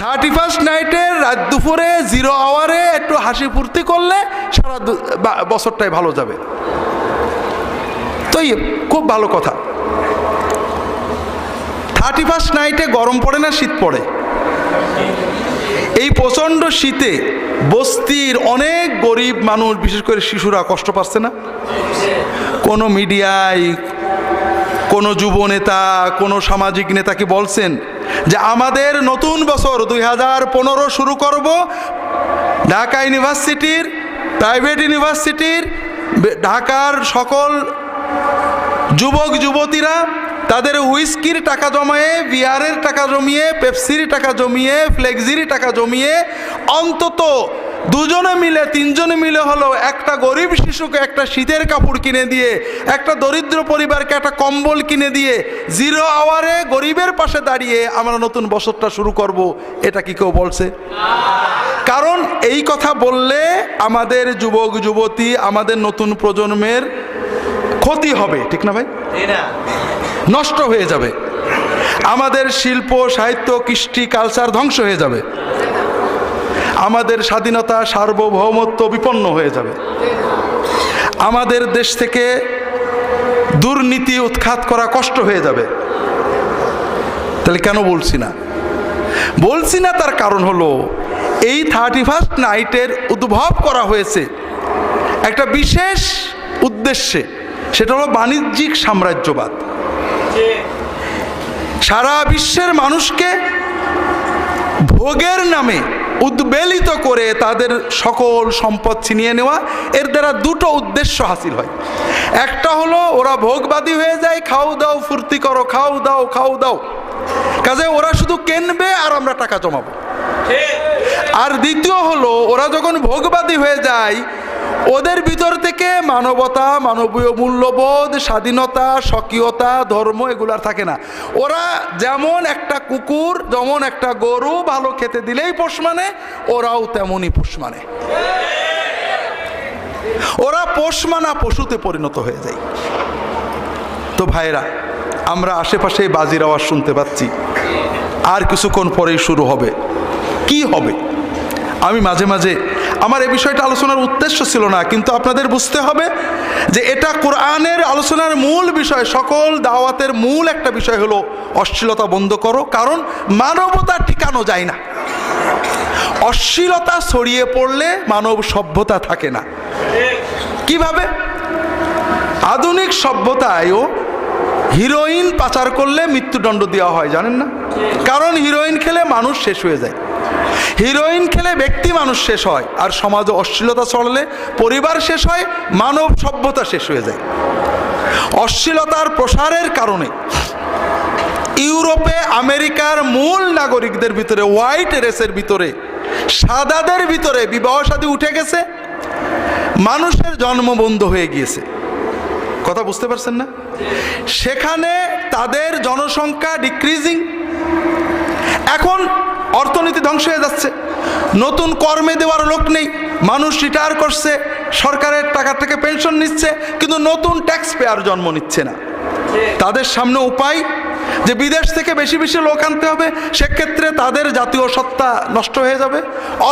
31st নাইটের রাত দুপুরে 0 আওয়ারে একটু হাসি ফুর্তি করলে সারা বছরটাই ভালো যাবে। তো খুব ভালো কথা। 31st নাইটে গরম পড়ে না শীত পড়ে? এই প্রচণ্ড শীতে বস্তির অনেক গরিব মানুষ, বিশেষ করে শিশুরা কষ্ট পাচ্ছে না? কোনো মিডিয়ায়, কোনো যুব নেতা, কোনো সামাজিক নেতা কি বলছেন যে আমাদের নতুন বছর 2015 শুরু করব, ঢাকা ইউনিভার্সিটির, প্রাইভেট ইউনিভার্সিটির, ঢাকার সকল যুবক যুবতীরা তাদের হুইস্কির টাকা জমিয়ে, বিয়ারের টাকা জমিয়ে, পেপসির টাকা জমিয়ে, ফ্লেক্সির টাকা জমিয়ে অন্তত 2জনে মিলে 3জনে মিলে হলো একটা গরিব শিশুকে একটা শীতের কাপড় কিনে দিয়ে, একটা দরিদ্র পরিবারকে একটা কম্বল কিনে দিয়ে 0 আওয়ারে গরিবের পাশে দাঁড়িয়ে আমরা নতুন বছরটা শুরু করব। এটা কি কেউ বলছে? কারণ এই কথা বললে আমাদের যুবক যুবতী, আমাদের নতুন প্রজন্মের ক্ষতি হবে, ঠিক না ভাই? নষ্ট হয়ে যাবে। আমাদের শিল্প, সাহিত্য, কৃষ্টি, কালচার ধ্বংস হয়ে যাবে। আমাদের স্বাধীনতা, সার্বভৌমত্ব বিপন্ন হয়ে যাবে। আমাদের দেশ থেকে দুর্নীতি উৎখাত করা কষ্ট হয়ে যাবে। তাহলে কেন বলছি না? বলছি না তার কারণ হলো এই 31st নাইটের উদ্ভব করা হয়েছে একটা বিশেষ উদ্দেশ্যে, সেটা হলো বাণিজ্যিক সাম্রাজ্যবাদ। সারা বিশ্বের মানুষকে ভোগের নামে উদ্বেলিত করে তাদের সকল সম্পদ ছিনিয়ে নেওয়া। এর দ্বারা 2টো উদ্দেশ্য হাসিল হয়। একটা হলো ওরা ভোগবাদী হয়ে যায়, খাও দাও ফুর্তি করো, খাও দাও খাও দাও, কাজে ওরা শুধু কিনবে আর আমরা টাকা জমাবো। আর দ্বিতীয় হলো ওরা যখন ভোগবাদী হয়ে যায়, ওদের ভিতর থেকে মানবতা, মানবীয় মূল্যবোধ, স্বাধীনতা, স্বকীয়তা, ধর্ম এগুলো আর থাকে না। ওরা যেমন একটা কুকুর, যেমন একটা গরু ভালো খেতে দিলেই পোষ মানে, ওরাও তেমনই পোষ মানে। ওরা পোষ মানা পশুতে পরিণত হয়ে যায়। তো ভাইরা, আমরা আশেপাশে বাজির আওয়াজ শুনতে পাচ্ছি, আর কিছুক্ষণ পরেই শুরু হবে। কি হবে? আমি মাঝে মাঝে, আমার এই বিষয়টা আলোচনার উদ্দেশ্য ছিল না, কিন্তু আপনাদের বুঝতে হবে যে এটা কোরআনের আলোচনার মূল বিষয়। সকল দাওয়াতের মূল একটা বিষয় হলো অশ্লীলতা বন্ধ করো, কারণ মানবতা টিকানো যায় না। অশ্লীলতা ছড়িয়ে পড়লে মানব সভ্যতা থাকে না। কিভাবে? আধুনিক সভ্যতায়ও হিরোইন পাচার করলে মৃত্যুদণ্ড দেওয়া হয়, জানেন না? কারণ হিরোইন খেলে মানুষ শেষ হয়ে যায়, হিরোইন খেলে ব্যক্তি মানুষ শেষ হয়, আর সমাজে অশ্লীলতা ছড়ালে পরিবার শেষ হয়, মানব সভ্যতা শেষ হয়ে যায়। অশ্লীলতার প্রসারের কারণে ইউরোপে, আমেরিকার মূল নাগরিকদের ভিতরে, হোয়াইট রেসের ভিতরে, সাদাদের ভিতরে বিবাহ শাদী উঠে গেছে, মানুষের জন্ম বন্ধ হয়ে গিয়েছে। কথা বুঝতে পারছেন না? সেখানে তাদের জনসংখ্যা ডিক্রিজিং। এখন অর্থনীতি ধ্বংস হয়ে যাচ্ছে, নতুন কর্মে দেওয়ার লোক নেই, মানুষ রিটায়ার করছে, সরকারের টাকা থেকে পেনশন নিচ্ছে, কিন্তু নতুন ট্যাক্স পেয়ার জন্ম নিচ্ছে না। তাদের সামনে উপায় যে বিদেশ থেকে বেশি বেশি লোক আনতে হবে, সেক্ষেত্রে তাদের জাতীয় সত্তা নষ্ট হয়ে যাবে,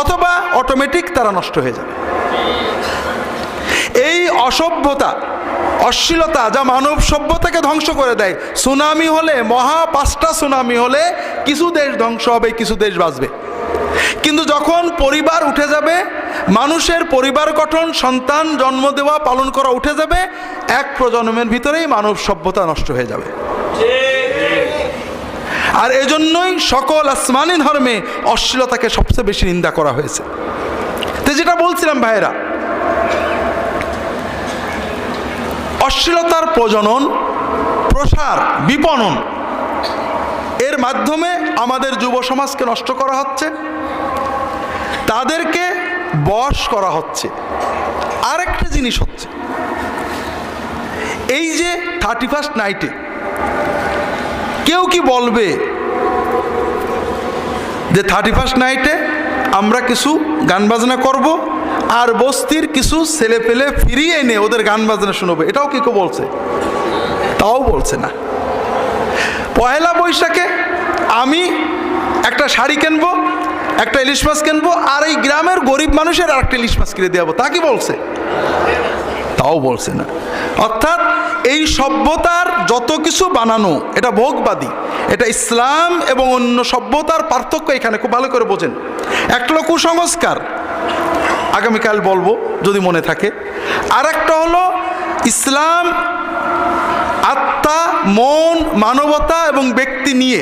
অথবা অটোমেটিক তারা নষ্ট হয়ে যাবে। এই অসভ্যতা, অশ্লীলতা যা মানব সভ্যতাকে ধ্বংস করে দেয়। সুনামি হলে, মহা 5টা সুনামি হলে কিছু দেশ ধ্বংস হবে, কিছু দেশ বাঁচবে। কিন্তু যখন পরিবার উঠে যাবে, মানুষের পরিবার গঠন, সন্তান জন্ম দেওয়া, পালন করা উঠে যাবে, এক প্রজন্মের ভিতরেই মানব সভ্যতা নষ্ট হয়ে যাবে। আর এজন্যই সকল আসমানি ধর্মে অশ্লীলতাকে সবচেয়ে বেশি নিন্দা করা হয়েছে। তো যেটা বলছিলাম ভাইয়েরা, অশ্লীলতার প্রজনন, প্রসার, বিপণন, এর মাধ্যমে আমাদের যুব সমাজকে নষ্ট করা হচ্ছে, তাদেরকে বশ করা হচ্ছে। আরেকটা জিনিস হচ্ছে, এই যে 31st নাইটে কেউ কি বলবে যে 31st নাইটে আমরা কিছু গান বাজনা করব, আর বস্তির কিছু ছেলে পেলে ফিরিয়ে এনে ওদের গান বাজনা শুনবে? এটাও কি কেউ বলছে? তাও বলছে না। পয়লা বৈশাখে আমি একটা শাড়ি কিনবো, একটা ইলিশ মাছ কিনবো, আর এই গ্রামের গরিব মানুষের আর একটা ইলিশ মাছ কিনে দেওয়াবো, তা কি বলছে? তাও বলছে না। অর্থাৎ এই সভ্যতার যত কিছু বানানো এটা ভোগবাদী, এটা ইসলাম এবং অন্য সভ্যতার পার্থক্য এখানে খুব ভালো করে বোঝেন। একটা হলো কুসংস্কার, আগামীকাল বলবো যদি মনে থাকে। আর একটা হলো ইসলাম আত্মা, মন, মানবতা এবং ব্যক্তি নিয়ে।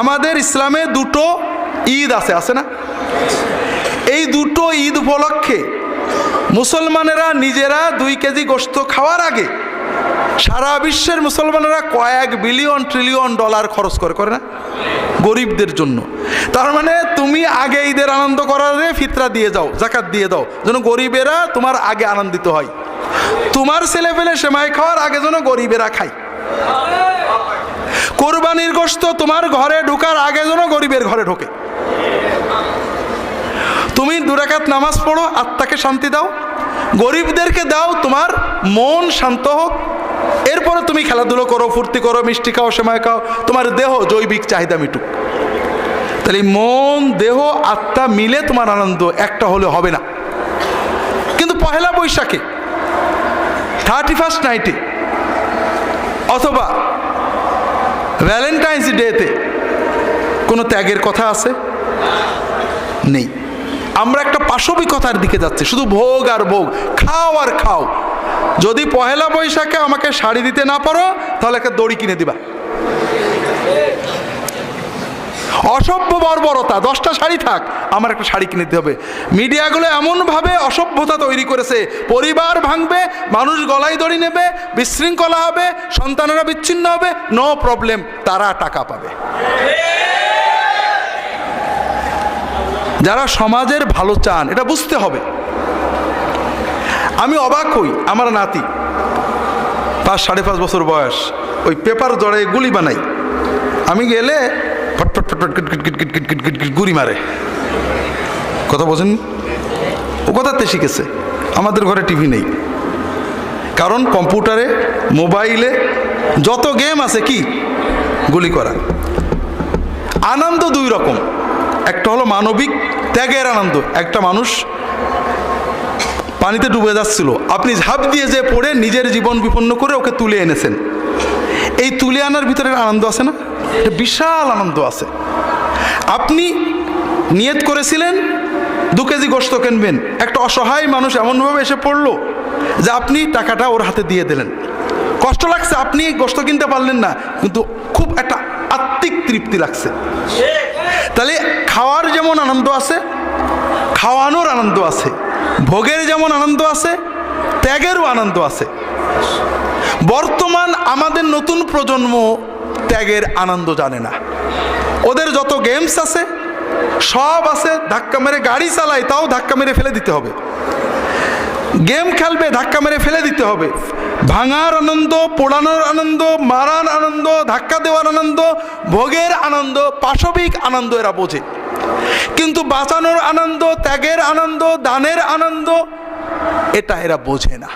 আমাদের ইসলামে দুটো ঈদ আছে না? এই দুটো ঈদ উপলক্ষে মুসলমানেরা নিজেরা 2 কেজি গোশত খাওয়ার আগে সারা বিশ্বের মুসলমানেরা কয়েক বিলিয়ন ট্রিলিয়ন ডলার খরচ করে না গরিবদের জন্য। তার মানে তুমি আগে ঈদের আনন্দ করার ফিতরা দিয়ে যাও, যাকাত দিয়ে দাও, যেন গরিবেরা তোমার আগে আনন্দিত হয়। তোমার ছেলে পেলে সেমাই খাওয়ার আগে যেন গরিবেরা খায়। কোরবানির গোশত তোমার ঘরে ঢোকার আগে যেন গরিবের ঘরে ঢোকে। তুমি 2 রাকাত নামাজ পড়ো, আত্মাকে শান্তি দাও, গরিবদেরকে দাও, তোমার মন শান্ত হোক। এরপরে তুমি খেলাধুলো করো, ফুর্তি করো, মিষ্টি খাও, সেমাই খাও, তোমার দেহ জৈবিক চাহিদা মিটুক। তাহলে মন, দেহ, আত্মা মিলে তোমার আনন্দ একটা হলে হবে না। কিন্তু পহেলা বৈশাখে, 31st নাইটে অথবা ভ্যালেন্টাইন্স ডেতে কোনো ত্যাগের কথা আছে? নেই। আমরা একটা পাশবিকতার দিকে যাচ্ছি, শুধু ভোগ আর ভোগ, খাও আর খাও। যদি পহেলা বৈশাখে আমাকে শাড়ি দিতে না পারো তাহলে একটা দড়ি কিনে দিবা। অসভ্য বর্বরতা, 10টা শাড়ি থাক, আমার একটা শাড়ি কিনে দিতে হবে। মিডিয়াগুলো এমনভাবে অসভ্যতা তৈরি করেছে, পরিবার ভাঙবে, মানুষ গলায় দড়ি নেবে, বিশৃঙ্খলা হবে, সন্তানেরা বিচ্ছিন্ন হবে, নো প্রবলেম, তারা টাকা পাবে। যারা সমাজের ভালো চান এটা বুঝতে হবে। আমি অবাক হই, আমার নাতি 5-5.5 বছর বয়স, ওই পেপার জড়ে গুলি বানাই। আমি গেলে ফটফট ফটফট গুলি মারে। কথা বোঝেন? ও কথাতে শিখেছে। আমাদের ঘরে টিভি নেই, কারণ কম্পিউটারে, মোবাইলে যত গেম আছে কি গুলি করা। আনন্দ 2 রকম, একটা হলো মানবিক ত্যাগের আনন্দ। একটা মানুষ পানিতে ডুবে যাচ্ছিল, আপনি ঝাঁপ দিয়ে যে পড়ে নিজের জীবন বিপন্ন করে ওকে তুলে এনেছেন। এই তুলে আনার ভিতরে আনন্দ আছে না? বিশাল আনন্দ আছে। আপনি নিয়ত করেছিলেন 2 কেজি গোশত কিনবেন, একটা অসহায় মানুষ এমনভাবে এসে পড়লো যে আপনি টাকাটা ওর হাতে দিয়ে দিলেন। কষ্ট লাগছে, আপনি গোশত কিনতে পারলেন না, কিন্তু খুব একটা আত্মিক তৃপ্তি লাগছে। তাহলে খাওয়ার যেমন আনন্দ আছে, খাওয়ানোর আনন্দ আছে, ভোগের যেমন আনন্দ আছে, ত্যাগেরও আনন্দ আছে। বর্তমান আমাদের নতুন প্রজন্ম ত্যাগের আনন্দ জানে না। ওদের যত গেমস আছে সব আছে, ধাক্কা মেরে গাড়ি চালায়, তাও ধাক্কা মেরে ফেলে দিতে হবে। গেম খেলবে, ধাক্কা মেরে ফেলে দিতে হবে। ভাঙার আনন্দ, পোড়ানোর আনন্দ, মারার আনন্দ, ধাক্কা দেওয়ার আনন্দ, ভোগের আনন্দ, পাশবিক আনন্দ এরা বোঝে। কিন্তু বাঁচানোর আনন্দ, ত্যাগের আনন্দ, দানের আনন্দ এটা এরা বোঝে না।